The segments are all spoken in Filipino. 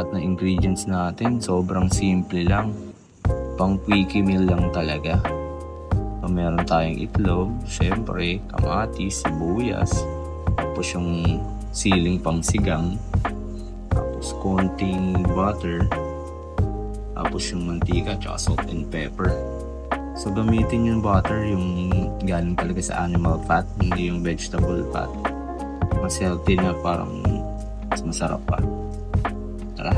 lahat ng ingredients natin. Sobrang simple lang. Pang quickie meal lang talaga. So, meron tayong itlog, syempre, kamatis, sibuyas, tapos yung siling pang sigang, tapos konting butter, tapos yung mantika, tsaka salt and pepper. So gamitin yung butter yung galing talaga sa animal fat, hindi yung vegetable fat. Mas healthy na, parang mas masarap pa. Tara!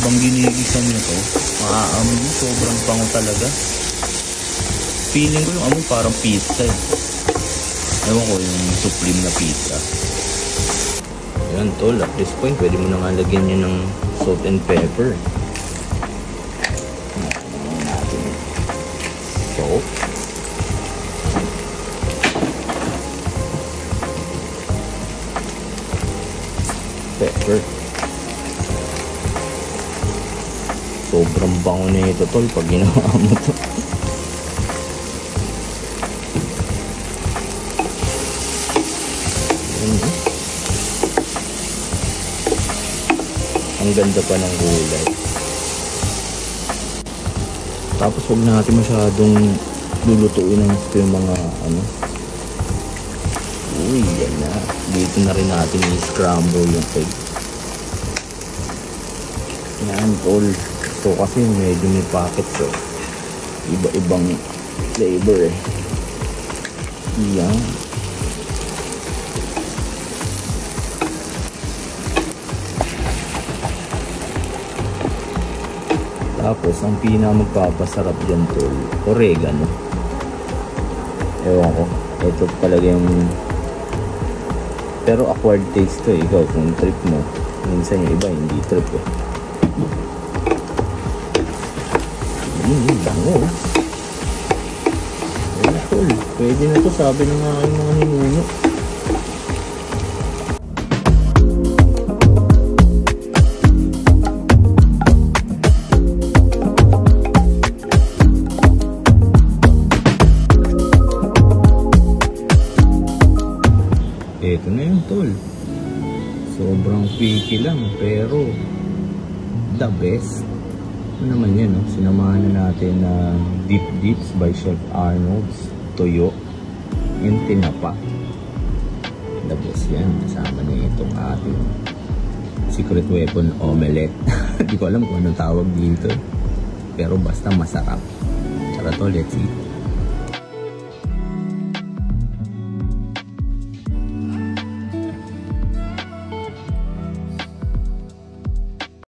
Habang ginigisa nyo to, maaamoy mo, sobrang bango talaga. Feeling ko yung amoy parang pizza eh. Ewan ko, yung supreme na pizza. Ayan tol, at this point pwede mo na nga lagyan nyo ng salt and pepper. Natin natin salt, pepper. Sobrang bango na ito tol pag ginawa mo to. Ang ganda pa ng kulay. Tapos huwag natin masyadong lulutuin ng yung mga ano. Uy, yan na. Dito na rin natin i-scramble yung egg. Yan tol. So kasi medyo may packet so iba-ibang flavor eh. Yan. Tapos ang magpapasarap dyan tol, oregano. Ewan ko, ito talaga yung, pero acquired taste to eh. Ikaw kung trip mo, minsan yung iba hindi trip eh. Bango. Ayan tol, pwede na to, sabi ng aking mga ninuno. Ito na yun tol. Sobrang picky lang pero the best. Ano naman yan, no? Sinamahan na natin na Deep Dips by Chef Arnold's toyo and tinapa. The best yan. Kasama na itong ating secret weapon omelette. Hindi ko alam kung anong tawag dito. Pero basta masarap. Tara to, let's eat.